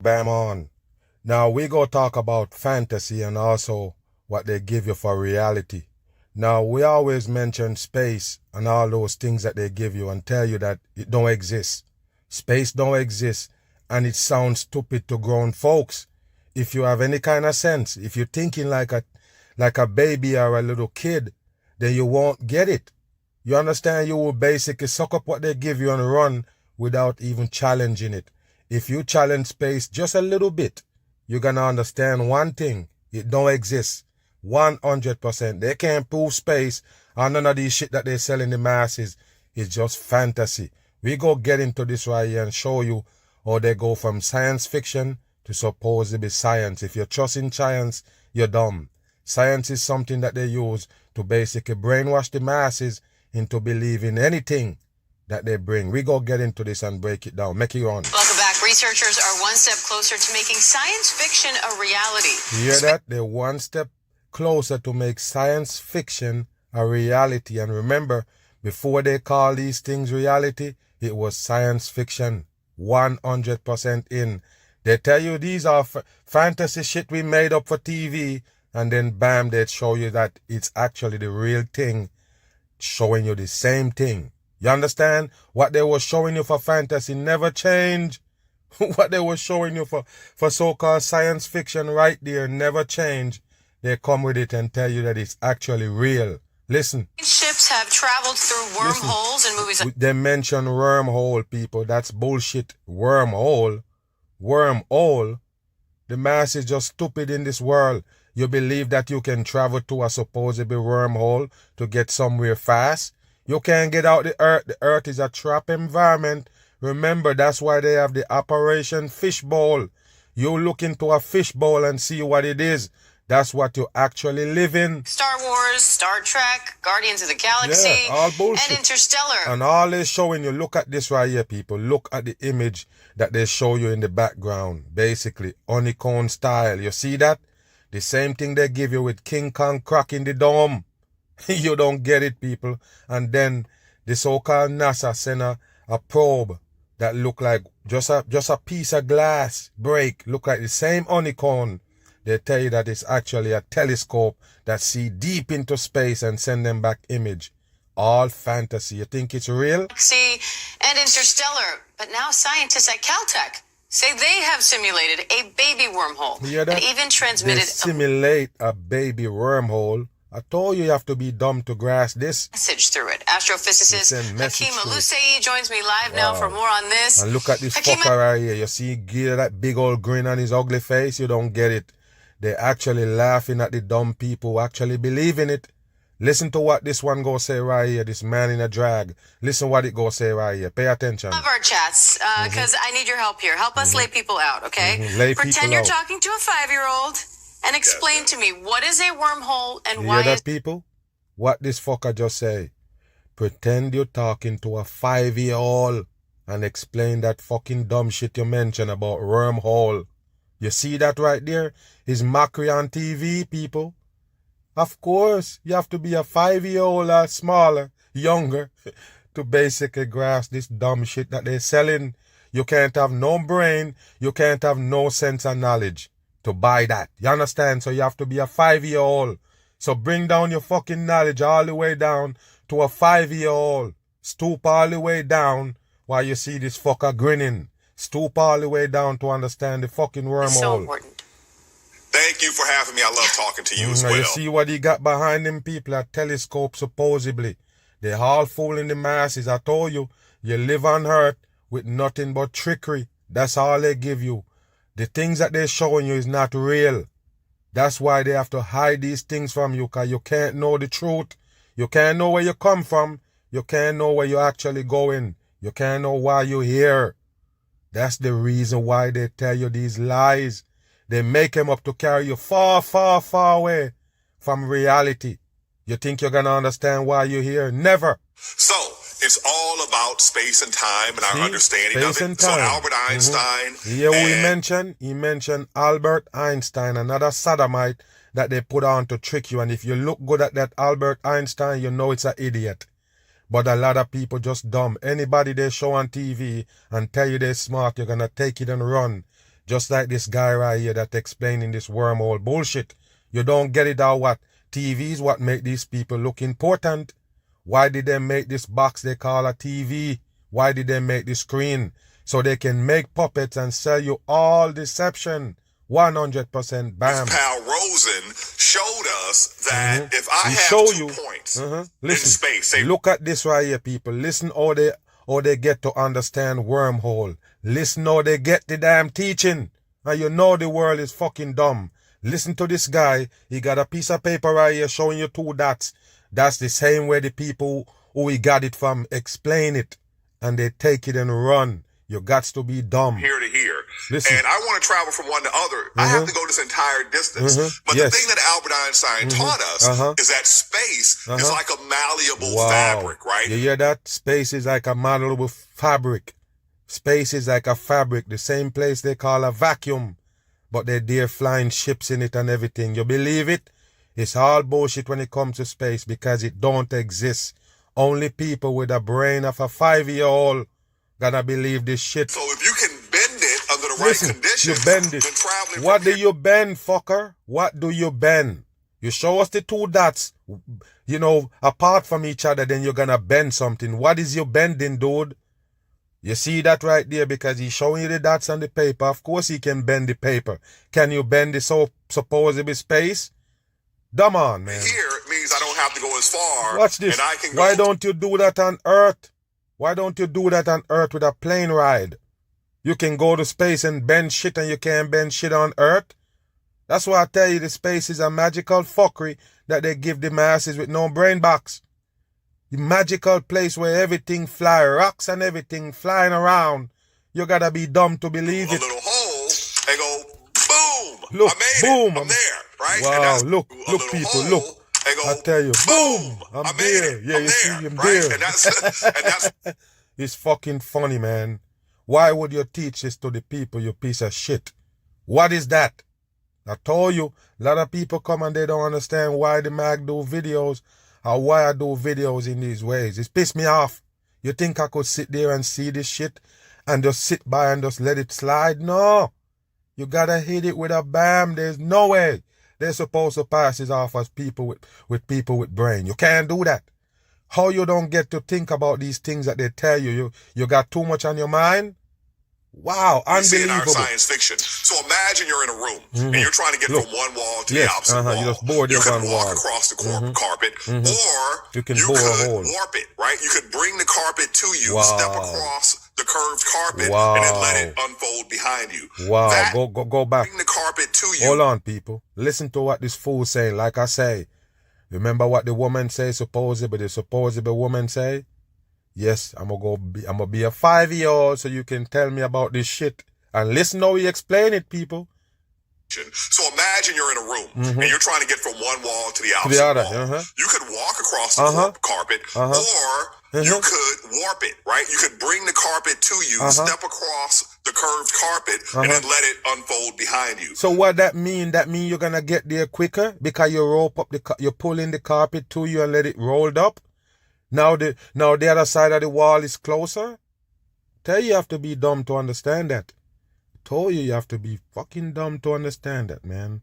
Bam on. Now we go talk about fantasy and also what they give you for reality. Now we always mention space and all those things that they give you and tell you that it don't exist. Space don't exist, and it sounds stupid to grown folks. If you have any kind of sense, if you're thinking like a baby or a little kid, then you won't get it. You understand? You will basically suck up what they give you and run without even challenging it. If you challenge space just a little bit, you're going to understand one thing. It don't exist. 100%. They can't prove space, and none of these shit that they sell in the masses is just fantasy. We go get into this right here and show you how they go from science fiction to supposedly science. If you're trusting science, you're dumb. Science is something that they use to basically brainwash the masses into believing anything that they bring. We go get into this and break it down. Make it on. Welcome back. Researchers are one step closer to making science fiction a reality. You hear that? They're one step closer to make science fiction a reality. And remember, before they call these things reality, it was science fiction. 100% in. They tell you these are fantasy shit we made up for TV, and then bam, they show you that it's actually the real thing, showing you the same thing. You understand? What they were showing you for fantasy never changed. What they were showing you for so-called science fiction right there never changed. They come with it and tell you that it's actually real. Listen. Ships have traveled through wormholes in movies. They mention wormhole, people. That's bullshit. Wormhole. Wormhole. The mass is just stupid in this world. You believe that you can travel to a supposedly wormhole to get somewhere fast? You can't get out the earth. The earth is a trap environment. Remember, that's why they have the Operation Fishbowl. You look into a fishbowl and see what it is. That's what you actually live in. Star Wars, Star Trek, Guardians of the Galaxy, yeah, all bullshit. And Interstellar. And all they're showing you, look at this right here, people. Look at the image that they show you in the background. Basically, honeycomb style. You see that? The same thing they give you with King Kong cracking the dome. You don't get it, people. And then the so-called NASA sent a probe that look like just a piece of glass break. Look like the same honeycomb. They tell you that it's actually a telescope that see deep into space and send them back image. All fantasy. You think it's real? See, and Interstellar. But now scientists at Caltech say they have simulated a baby wormhole. You hear that? And even transmitted they simulate a baby wormhole. I told you have to be dumb to grasp this. Message through it. Astrophysicist Hakeem Alusei joins me live now for more on this. And look at this fucker right here. You see that big old grin on his ugly face? You don't get it. They're actually laughing at the dumb people who actually believe in it. Listen to what this one go say right here, this man in a drag. Listen what it go say right here. Pay attention. Love our chats, because I need your help here. Help us lay people out, okay? Pretend you're talking to a 5-year-old and explain to me what is a wormhole and why. You hear that, people? What this fucker just say? Pretend you're talking to a 5-year-old and explain that fucking dumb shit you mentioned about wormhole. You see that right there? It's mockery on TV, people. Of course, you have to be a 5-year-old or smaller, younger, to basically grasp this dumb shit that they're selling. You can't have no brain, you can't have no sense of knowledge to buy that. You understand? So you have to be a 5-year-old. So bring down your fucking knowledge all the way down to a 5-year-old. Stoop all the way down while you see this fucker grinning. Stoop all the way down to understand the fucking wormhole. It's so important. Thank you for having me. I love talking to you as well. You see what he got behind them people? A telescope, supposedly. They're all fooling the masses. I told you, you live on earth with nothing but trickery. That's all they give you. The things that they're showing you is not real. That's why they have to hide these things from you, because you can't know the truth. You can't know where you come from. You can't know where you're actually going. You can't know why you're here. That's the reason why they tell you these lies. They make them up to carry you far, far, far away from reality. You think you're going to understand why you're here? Never. So, it's all about space and time and our understanding of it. So, Albert Einstein. Here he mentioned Albert Einstein, another sodomite that they put on to trick you. And if you look good at that Albert Einstein, you know it's an idiot. But a lot of people just dumb. Anybody they show on TV and tell you they're smart, you're going to take it and run. Just like this guy right here that explaining this wormhole bullshit. You don't get it out what? TV is what make these people look important. Why did they make this box they call a TV? Why did they make the screen? So they can make puppets and sell you all deception. 100% bam. This pal Rosen showed us that if I have 2 points in space. Look at this right here, people. Listen how they get to understand wormhole. Listen how they get the damn teaching. And you know the world is fucking dumb. Listen to this guy. He got a piece of paper right here showing you 2 dots. That's the same way the people who he got it from explain it. And they take it and run. You got to be dumb. Here to here. Listen. And I want to travel from one to other. I have to go this entire distance. But the thing that Albert Einstein taught us is that space is like a malleable fabric, right? You hear that? Space is like a malleable fabric. Space is like a fabric. The same place they call a vacuum. But they dare flying ships in it and everything. You believe it? It's all bullshit when it comes to space because it don't exist. Only people with a brain of a 5-year-old gonna believe this shit. So if you can bend it under the right conditions, you bend it. then traveling What do you bend, fucker? What do you bend? You show us the 2 dots, you know, apart from each other, then you're gonna bend something. What is you bending, dude? You see that right there because he's showing you the dots on the paper. Of course he can bend the paper. Can you bend the supposable space? Come on, man. Here it means I don't have to go as far. Watch this. And I can Why don't you do that on Earth? Why don't you do that on Earth with a plane ride? You can go to space and bend shit and you can't bend shit on Earth. That's why I tell you the space is a magical fuckery that they give the masses with no brain box. The magical place where everything fly, rocks and everything flying around. You gotta be dumb to believe it. A little hole and go, boom! Look, I made boom! it. I'm there, right? Wow, look people, look. And go, I tell you, boom! I'm there. it. Yeah, I'm you there, see him right? there. And that's It's fucking funny, man. Why would you teach this to the people, you piece of shit? What is that? I told you, a lot of people come and they don't understand why the mag do videos or why I do videos in these ways. It's pissed me off. You think I could sit there and see this shit and just sit by and just let it slide? No. You gotta hit it with a bam. There's no way they're supposed to pass this off as people with people with brain. You can't do that. How you don't get to think about these things that they tell you? You got too much on your mind? Wow, unbelievable. In our science fiction. So imagine you're in a room and you're trying to get from one wall to the opposite wall. You just board your can one walk wall. across the carpet, or you can you bore could a hole. warp it, right? You could bring the carpet to you, step across the curved carpet, Wow. and then let it unfold behind you. Wow, That, go back. bring the carpet to you. Hold on, people. Listen to what this fool saying. Like I say, remember what the woman say, supposedly the supposedly woman say? Yes, I'm gonna be a 5-year-old so you can tell me about this shit. And listen how he explain it, people. So imagine you're in a room and you're trying to get from one wall to the opposite other, wall. You could walk across the carpet, or you could warp it, right? You could bring the carpet to you, step across the curved carpet, and then let it unfold behind you. So what that mean? That mean you're gonna get there quicker because you rope up you pull in the carpet to you and let it rolled up. Now the other side of the wall is closer. Tell you have to be dumb to understand that. Told you have to be fucking dumb to understand that, man.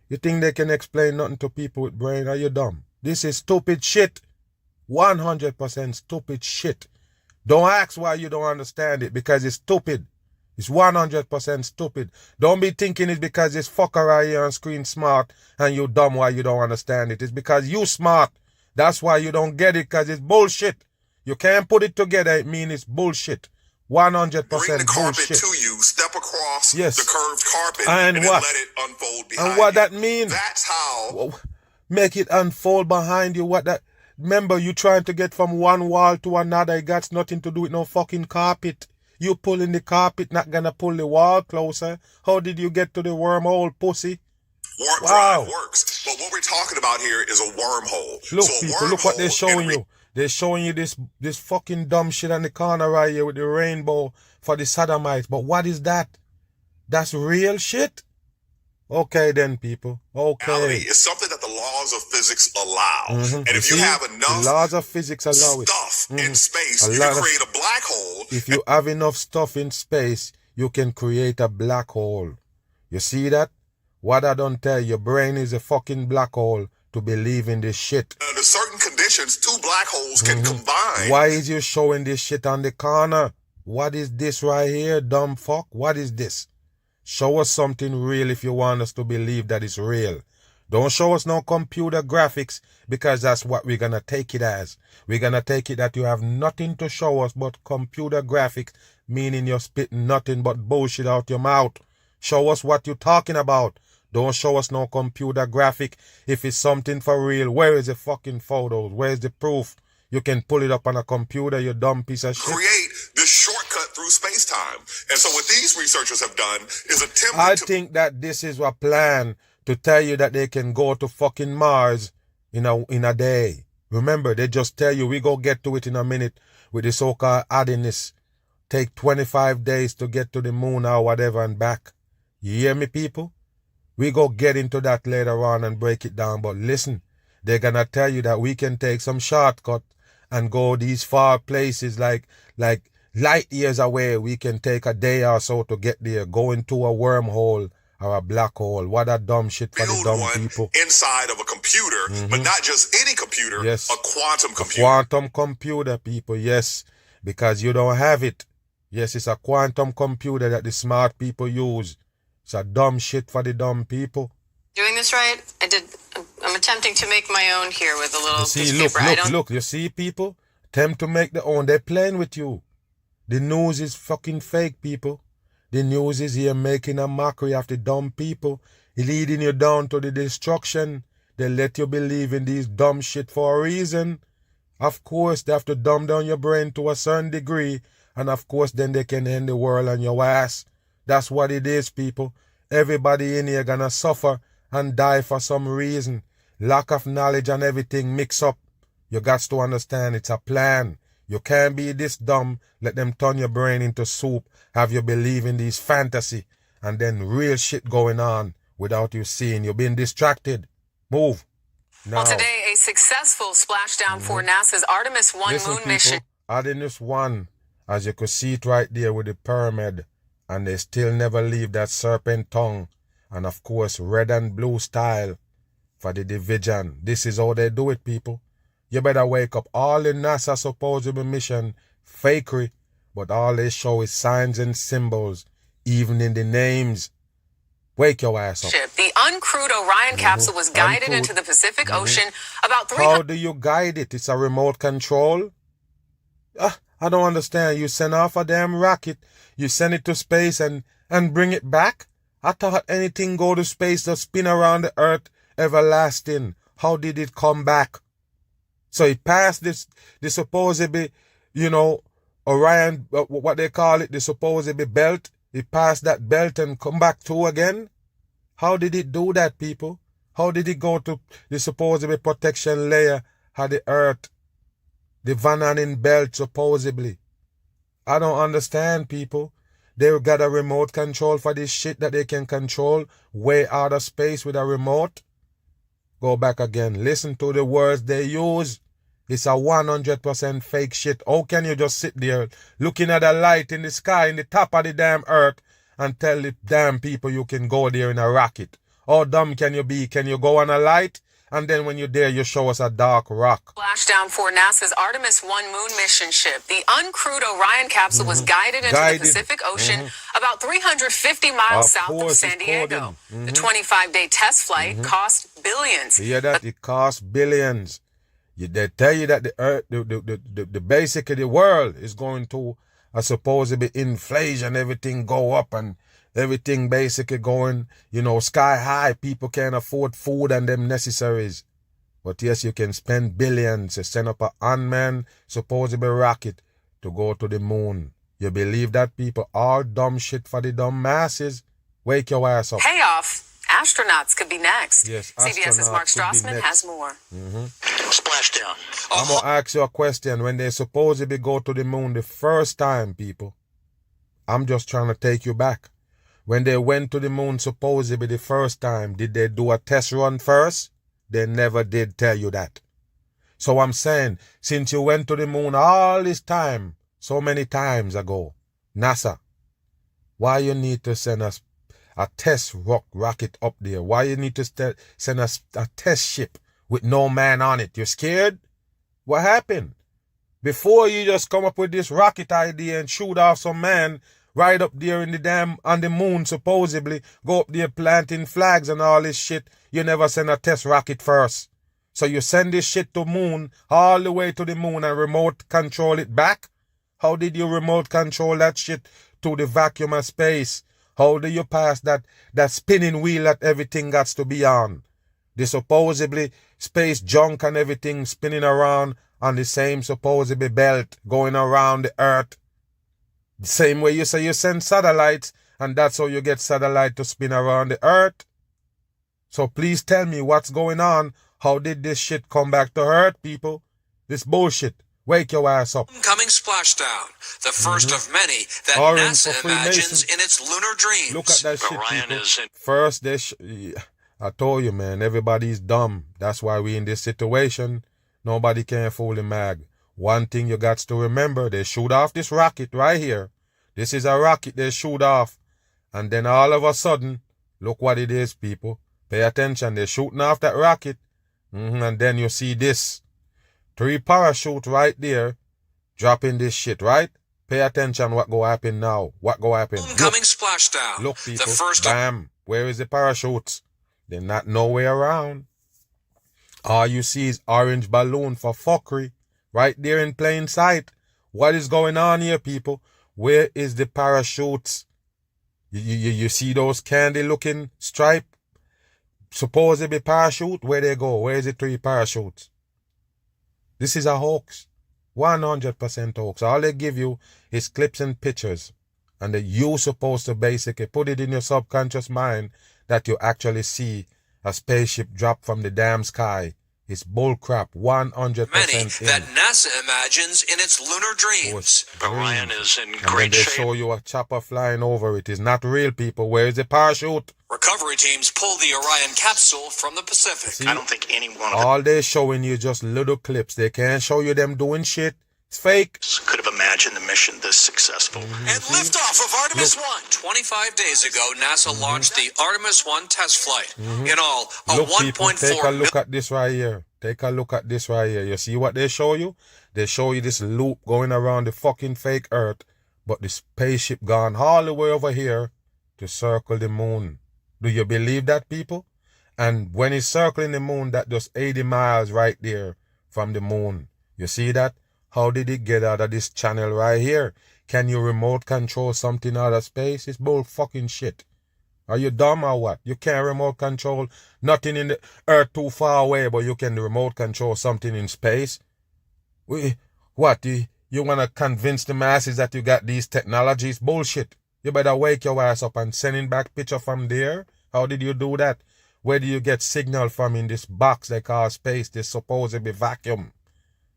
You think they can explain nothing to people with brain? Are you dumb? This is stupid shit. 100% stupid shit. Don't ask why you don't understand it because it's stupid. It's 100% stupid. Don't be thinking it's because this fucker right here on screen smart and you dumb why you don't understand it. It's because you smart. That's why you don't get it because it's bullshit. You can't put it together. It means it's bullshit. 100% Bring the carpet bullshit. to you, step across Yes. the curved carpet, And then what? let it unfold behind And what you. that mean? That's how. Make it unfold behind you. What that? Remember, you trying to get from one wall to another. It got nothing to do with no fucking carpet. You pulling the carpet, not gonna pull the wall closer. How did you get to the wormhole, pussy? Warp Wow. drive works. But what we're talking about here is a wormhole. Look, So a people, look what they're wormhole showing in you. They're showing you this fucking dumb shit on the corner right here with the rainbow for the sodomites. But what is that? That's real shit? Okay then, people. Okay. reality is something that the laws of physics allow. And if see, you have the enough laws of physics allow it. stuff in space, A you lot can of- create a black hole. If you have enough stuff in space, you can create a black hole. You see that? What I don't tell you, your brain is a fucking black hole to believe in this shit. Under certain conditions, two black holes can combine. Why is you showing this shit on the corner? What is this right here, dumb fuck? What is this? Show us something real if you want us to believe that it's real. Don't show us no computer graphics, because that's what we're gonna take it as. We're gonna take it that you have nothing to show us but computer graphics, meaning you're spitting nothing but bullshit out your mouth. Show us what you're talking about. Don't show us no computer graphic. If it's something for real, where is the fucking photos? Where's the proof? You can pull it up on a computer, you dumb piece of shit. Create this shortcut through space-time. And so what these researchers have done is attempt I think that this is a plan to tell you that they can go to fucking Mars in a day. Remember, they just tell you, we go get to it in a minute with the so-called addiness. Take 25 days to get to the moon or whatever and back. You hear me, people? We go get into that later on and break it down. But listen, they're gonna tell you that we can take some shortcut and go these far places like light years away. We can take a day or so to get there, go into a wormhole or a black hole. What a dumb shit for the dumb people. Inside of a computer, but not just any computer, yes. A quantum computer. A quantum computer, people, yes. Because you don't have it. Yes, it's a quantum computer that the smart people use. It's a dumb shit for the dumb people. Doing this right? I'm attempting to make my own here with a little see, piece of look, paper. Look, you see, people? Attempt to make their own. They're playing with you. The news is fucking fake, people. The news is here making a mockery of the dumb people, leading you down to the destruction. They let you believe in these dumb shit for a reason. Of course, they have to dumb down your brain to a certain degree, and of course, then they can end the world on your ass. That's what it is, people. Everybody in here gonna suffer and die for some reason. Lack of knowledge and everything mix up. You got to understand it's a plan. You can't be this dumb, let them turn your brain into soup, have you believe in these fantasy, and then real shit going on without you seeing. You've been distracted. Move. Now, well, today, a successful splashdown for NASA's Artemis 1 moon mission. Artemis 1, as you could see it right there with the pyramid, and they still never leave that serpent tongue, and of course, red and blue style for the division. This is how they do it, people. You better wake up. All the NASA supposed mission, fakery, but all they show is signs and symbols, even in the names. Wake your ass up. The uncrewed Orion capsule was guided into the Pacific Ocean about 300... How do you guide it? It's a remote control? I don't understand. You send off a damn rocket, you send it to space and bring it back? I thought anything go to space to spin around the earth everlasting. How did it come back? So it passed the supposedly, Orion, what they call it, the supposedly belt. It passed that belt and come back to again. How did it do that, people? How did it go to the supposedly protection layer of the earth? The Van Allen belt, supposedly. I don't understand, people. They got a remote control for this shit that they can control way out of space with a remote. Go back again. Listen to the words they use. It's a 100% fake shit. How can you just sit there looking at a light in the sky in the top of the damn earth and tell the damn people you can go there in a rocket? How dumb can you be? Can you go on a light? And then when you're there, you show us a dark rock. Splashdown for NASA's Artemis 1 moon mission ship. The uncrewed Orion capsule was guided into the Pacific Ocean about 350 miles south of San Diego. The 25-day test flight cost billions. You hear that? It costs billions. They tell you that the earth, the basically the world is going to a supposedly inflation, everything go up and everything basically going, sky high. People can't afford food and them necessaries. But yes, you can spend billions to send up an unmanned, supposedly rocket to go to the moon. You believe that, people? All dumb shit for the dumb masses. Wake your ass up. Payoff. Astronauts could be next. Yes, CBS's Mark Strassman has more. Splashdown. I'm going to ask you a question. When they supposedly go to the moon the first time, people, I'm just trying to take you back. When they went to the moon supposedly the first time, did they do a test run first? They never did tell you that. So I'm saying, since you went to the moon all this time, so many times ago, NASA, Why you need to send us a test rocket up there? Why you need to send us a test ship with no man on it? You're scared? What happened? Before you just come up with this rocket idea and shoot off some man right up there in the damn, on the moon supposedly, go up there planting flags and all this shit, you never send a test rocket first. So you send this shit to moon, all the way to the moon and remote control it back? How did you remote control that shit to the vacuum of space? How do you pass that spinning wheel that everything got to be on? The supposedly space junk and everything spinning around on the same supposedly belt going around the earth. The same way you say you send satellites and that's how you get satellite to spin around the earth. So please tell me what's going on. How did this shit come back to earth, people? This bullshit. Wake your ass up. Coming splashdown, the first of many that Orange NASA for imagines Freemason. in its lunar dreams. Look at that shit, Orion people. is in First, I told you, man, everybody's dumb. That's why we in this situation. Nobody can fool the mag. One thing you got to remember, they shoot off this rocket right here. This is a rocket they shoot off. And then all of a sudden, look what it is, people. Pay attention, they're shooting off that rocket. And then you see this. 3 parachute right there, dropping this shit, right? Pay attention what go happen now. What go happen? Homecoming splashdown. Look, people. The first Bam. Where is the parachutes? They're not nowhere around. All you see is orange balloon for fuckery. Right there in plain sight. What is going on here, people? Where is the parachutes? You see those candy-looking stripe? Supposedly parachute? Where they go? Where is the 3 parachutes? This is a hoax. 100% hoax. All they give you is clips and pictures. And that you're supposed to basically put it in your subconscious mind that you actually see a spaceship drop from the damn sky. It's bullcrap. 100% many in. that NASA imagines in its lunar dreams. Orion is in And great then they shape. show you a chopper flying over it. It's not real, people. Where is the parachute? Recovery teams pull the Orion capsule from the Pacific. See? I don't think anyone All they showing you just little clips. They can't show you them doing shit. It's fake. could have imagined the mission this successful. And liftoff of Artemis 1. 25 days ago, NASA launched the Artemis 1 test flight. In all, a Look, people, take a 1.4 look at this right here. Take a look at this right here. You see what they show you? They show you this loop going around the fucking fake Earth, but the spaceship gone all the way over here to circle the moon. Do you believe that, people? And when it's circling the moon, that just 80 miles right there from the moon. You see that? How did it get out of this channel right here? Can you remote control something out of space? It's bull fucking shit. Are you dumb or what? You can't remote control nothing in the earth too far away, but you can remote control something in space? What? You want to convince the masses that you got these technologies? Bullshit. You better wake your ass up and sending back picture from there. How did you do that? Where do you get signal from in this box they call space, this supposedly vacuum?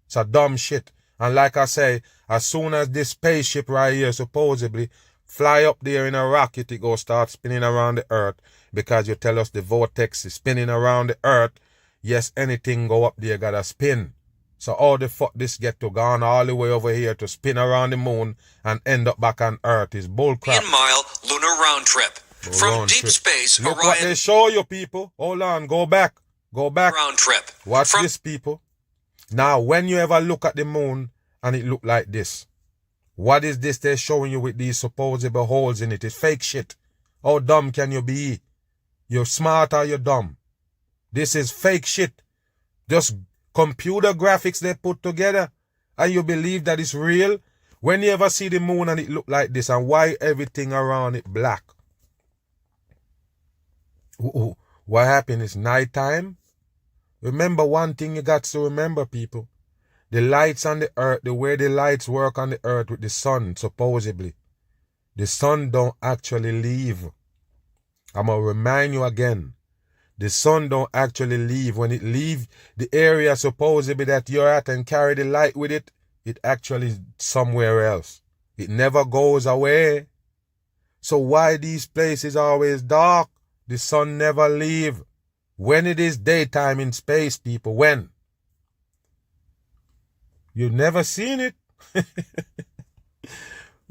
It's a dumb shit. And like I say, as soon as this spaceship right here supposedly fly up there in a rocket, it go start spinning around the earth because you tell us the vortex is spinning around the earth. Yes, anything go up there gotta spin. So how the fuck this get to gone all the way over here to spin around the moon and end up back on earth is bullcrap. 10-mile lunar round trip. From deep space, Look what they Orion show you, people. Hold on, go back. Go back. round trip. Watch From this, people. Now, when you ever look at the moon and it look like this, what is this they're showing you with these supposable holes in it? It's fake shit. How dumb can you be? You're smart or you're dumb? This is fake shit. Just computer graphics they put together and you believe that it's real? When you ever see the moon and it look like this, and why everything around it black? What happened? It's nighttime? Remember one thing you got to remember, people. The lights on the earth, the way the lights work on the earth with the sun, supposedly. The sun don't actually leave. I'm going to remind you again. The sun don't actually leave. When it leave the area supposedly that you're at and carry the light with it, it actually is somewhere else. It never goes away. So why these places always dark? The sun never leave. When it is daytime in space, people, when? You've never seen it?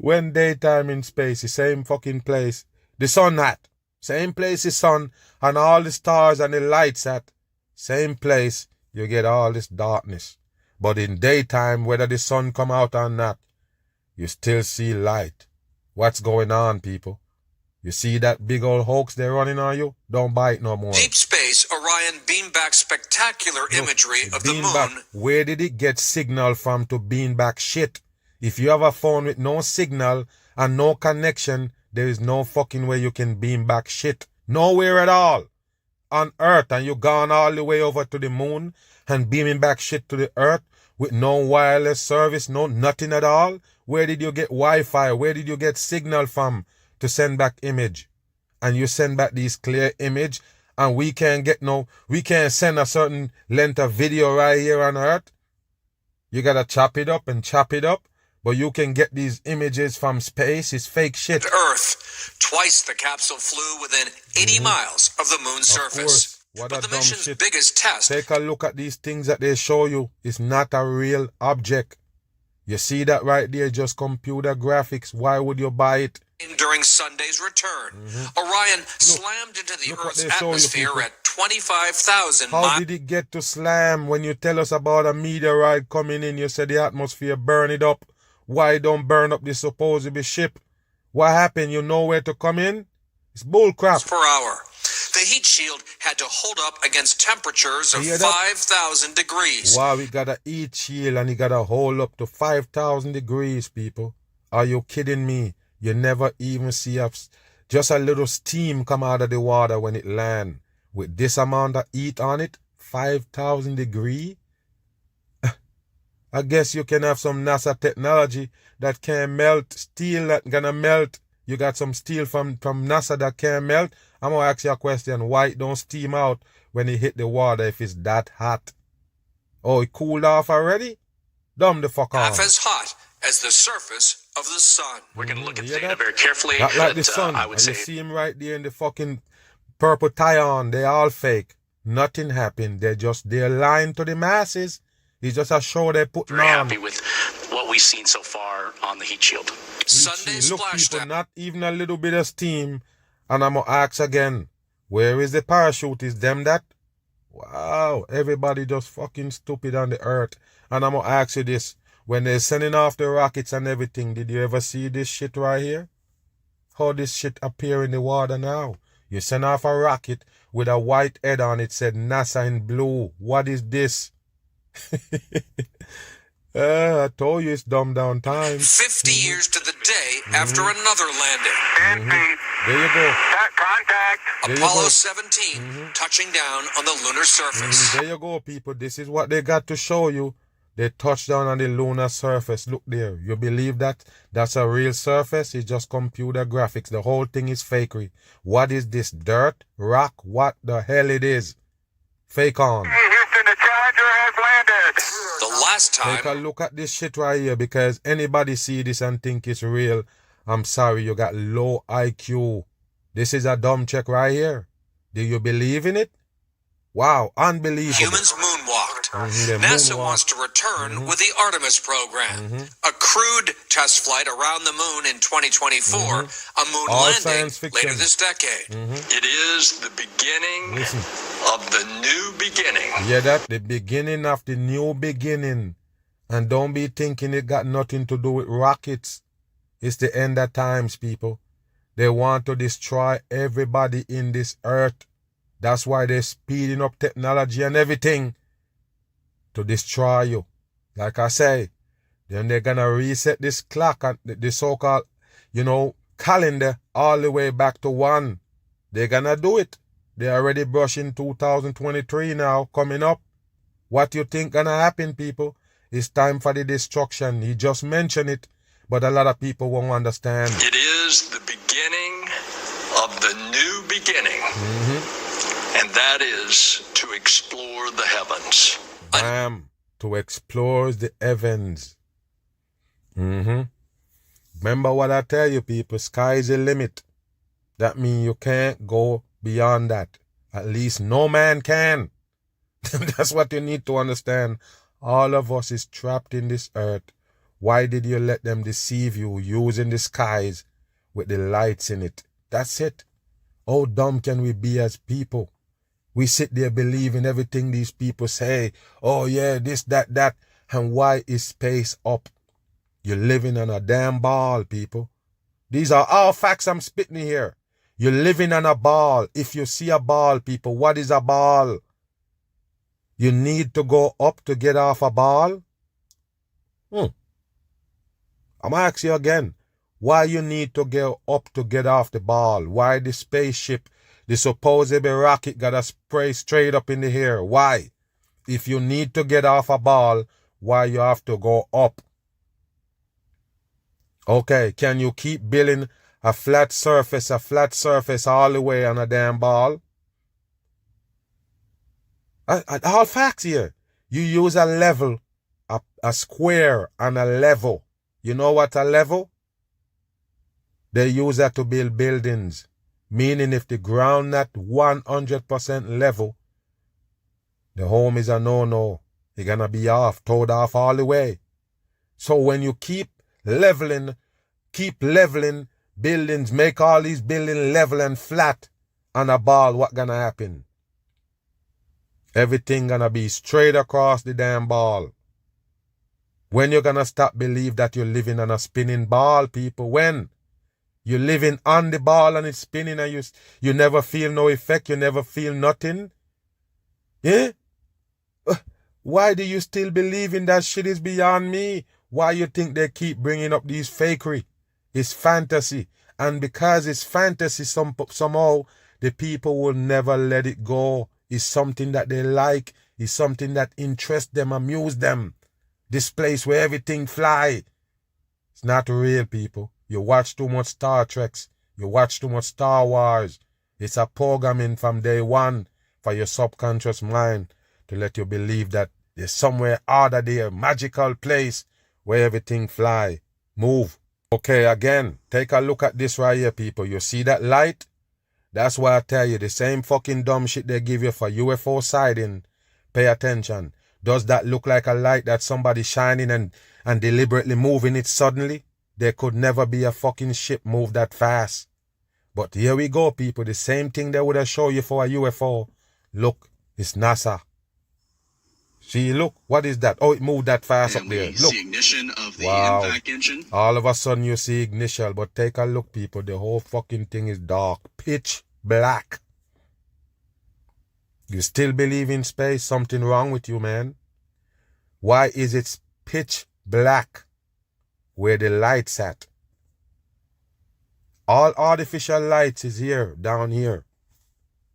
When daytime in space, the same fucking place. The sun at. Same place the sun and all the stars and the lights at. Same place, you get all this darkness. But in daytime, whether the sun come out or not, you still see light. What's going on, people? You see that big old hoax they're running on you? Don't buy it no more. Deep space, Orion beamed back spectacular imagery of the moon. Where did it get signal from to beam back shit? If you have a phone with no signal and no connection, there is no fucking way you can beam back shit. Nowhere at all. On Earth, and you gone all the way over to the moon and beaming back shit to the Earth with no wireless service, no nothing at all. Where did you get Wi-Fi? Where did you get signal from to send back image? And you send back these clear image and we can't send a certain length of video right here on Earth. You gotta chop it up and chop it up. But you can get these images from space. It's fake shit. Earth. Twice the capsule flew within 80 miles of the moon's surface. What but a the dumb mission's shit. biggest test. Take a look at these things that they show you. It's not a real object. You see that right there, just computer graphics. Why would you buy it? During Sunday's return, Orion slammed into the Earth's atmosphere at 25,000 miles. How did it get to slam? When you tell us about a meteorite coming in, you said the atmosphere burn it up. Why don't burn up the supposed ship? What happened? You know where to come in? It's bullcrap. Per hour. The heat shield had to hold up against temperatures of 5,000 degrees. Wow, we got a heat shield and it got to hold up to 5,000 degrees, people. Are you kidding me? You never even see just a little steam come out of the water when it land. With this amount of heat on it, 5,000 degrees? I guess you can have some NASA technology that can melt steel that gonna melt. You got some steel from NASA that can melt. I'm gonna ask you a question. Why it don't steam out when it hit the water if it's that hot? Oh, it cooled off already? Dumb the fuck on. Half as hot as the surface of the sun. We're gonna look at the data very carefully. Not like the sun. I would say you see him right there in the fucking purple tie on. They all fake. Nothing happened. They're lying to the masses. It's just a show they put on. Very happy with what we've seen so far on the heat shield. Sunday Look, splashdown. people, not even a little bit of steam. And I'm going to ask again, where is the parachute? Is them that? Wow, everybody just fucking stupid on the earth. And I'm going to ask you this. When they're sending off the rockets and everything, did you ever see this shit right here? How this shit appear in the water now? You send off a rocket with a white head on it, said NASA in blue. What is this? I told you it's dumbed down time. 50 years to the day after another landing. There you go. Contact. There you Apollo go. 17 touching down on the lunar surface. There you go, people. This is what they got to show you. They touched down on the lunar surface. Look there. You believe that? That's a real surface? It's just computer graphics. The whole thing is fakery. What is this? Dirt? Rock? What the hell it is? Fake on. Houston, the Challenger has landed. The last time. Take a look at this shit right here, because anybody see this and think it's real, I'm sorry, you got low IQ. This is a dumb check right here. Do you believe in it? Wow, unbelievable. Humans moonwalked. NASA wants to return with the Artemis program. A crewed test flight around the moon in 2024. A moon All landing science fiction. later this decade. It is the beginning of the new beginning. Yeah, that the beginning of the new beginning. And don't be thinking it got nothing to do with rockets. It's the end of times, people. They want to destroy everybody in this earth. That's why they're speeding up technology and everything to destroy you. Like I say, then they're gonna reset this clock and the so-called, calendar all the way back to 1. They're gonna do it. They're already brushing 2023 now, coming up. What you think gonna happen, people? It's time for the destruction. He just mentioned it, but a lot of people won't understand. It is the beginning of the new beginning. And that is to explore the heavens. To explore the heavens. Remember what I tell you, people. Sky is the limit. That means you can't go beyond that. At least no man can. That's what you need to understand. All of us is trapped in this earth. Why did you let them deceive you using the skies with the lights in it? That's it. How dumb can we be as people? We sit there believing everything these people say. Oh yeah, this, that. And why is space up? You're living on a damn ball, people. These are all facts I'm spitting here. You're living on a ball. If you see a ball, people, what is a ball? You need to go up to get off a ball? I'm going to ask you again. Why you need to go up to get off the ball? Why the spaceship, the supposed rocket got to spray straight up in the air? Why? If you need to get off a ball, why you have to go up? Okay, can you keep building a flat surface all the way on a damn ball? All facts here. You use a level, a square and a level. You know what a level? They use that to build buildings. Meaning if the ground not 100% level, the home is a no-no. You're gonna be off, towed off all the way. So when you keep leveling buildings, make all these buildings level and flat on a ball, what gonna happen? Everything gonna be straight across the damn ball. When you gonna stop believe that you're living on a spinning ball, people? When? You're living on the ball and it's spinning and you never feel no effect, you never feel nothing? Yeah? Why do you still believe in that shit is beyond me? Why you think they keep bringing up these fakery? It's fantasy. And because it's fantasy, somehow the people will never let it go. It's something that they like. It's something that interests them, amuse them. This place where everything fly. It's not real, people. You watch too much Star Treks. You watch too much Star Wars. It's a programming from day one for your subconscious mind to let you believe that there's somewhere other there, magical place where everything fly, move. Okay, again, take a look at this right here, people. You see that light? That's why I tell you, the same fucking dumb shit they give you for UFO sighting, pay attention. Does that look like a light that somebody shining and deliberately moving it suddenly? There could never be a fucking ship move that fast. But here we go, people. The same thing they would have shown you for a UFO. Look, it's NASA. See, look, what is that? Oh, it moved that fast up there. Look. See ignition of the Wow. impact engine. All of a sudden you see ignition, but take a look, people. The whole fucking thing is dark. Pitch black. You still believe in space? Something wrong with you, man. Why is it pitch black where the light's at? All artificial lights is here, down here.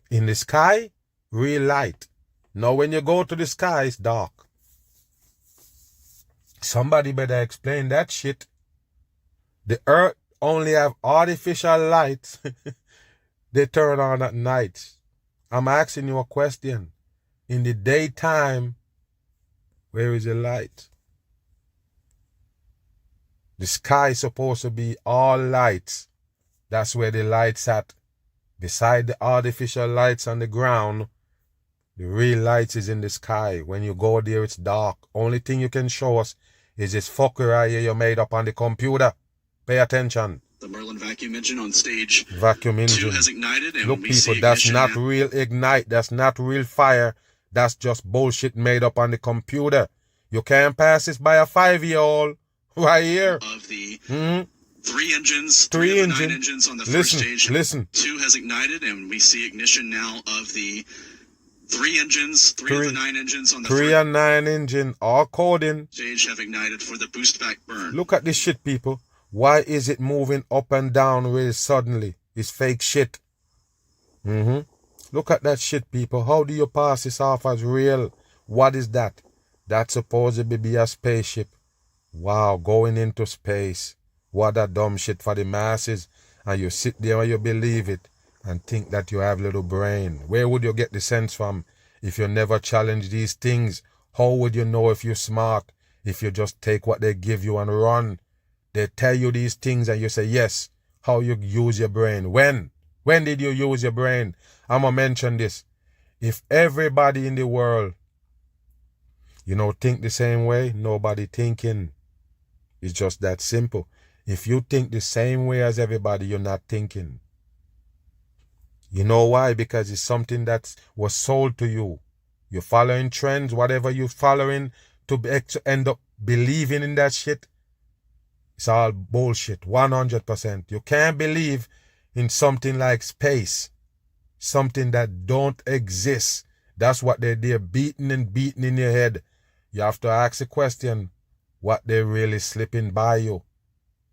In the sky, real light. Now when you go to the sky, it's dark. Somebody better explain that shit. The earth only have artificial lights. They turn on at night. I'm asking you a question. In the daytime, where is the light? The sky is supposed to be all lights. That's where the light's at. Beside the artificial lights on the ground, the real lights is in the sky. When you go there, it's dark. Only thing you can show us is this fucker right here you made up on the computer. Pay attention. The Merlin vacuum engine on stage Vacuum 2 engine. has ignited, and Look, we see people, that's ignition not now. real ignite. That's not real fire. That's just bullshit made up on the computer. You can't pass this by a 5-year-old. Right here. Of the Mhm. 3 engines, Three 3 of the 9 engine. engines on the Listen, first stage. listen. 2 has ignited, and we see ignition now of the 3 engines, 3 of Three. the 9 engines on the 3 first and 9 engine, all coding. stage have ignited for the boost back burn. Look at this shit, people. Why is it moving up and down really suddenly? It's fake shit. Look at that shit, people. How do you pass this off as real? What is that? That's supposed to be a spaceship. Wow, going into space. What a dumb shit for the masses. And you sit there and you believe it and think that you have little brain. Where would you get the sense from if you never challenge these things? How would you know if you're smart if you just take what they give you and run? They tell you these things and you say yes. How you use your brain? When? When did you use your brain? I'm going to mention this. If everybody in the world, think the same way, nobody thinking. It's just that simple. If you think the same way as everybody, you're not thinking. You know why? Because it's something that was sold to you. You're following trends, whatever you're following to end up believing in that shit. It's all bullshit, 100%. You can't believe in something like space, something that don't exist. That's what they're beating in your head. You have to ask the question, what they really slipping by you.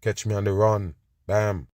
Catch me on the run. Bam.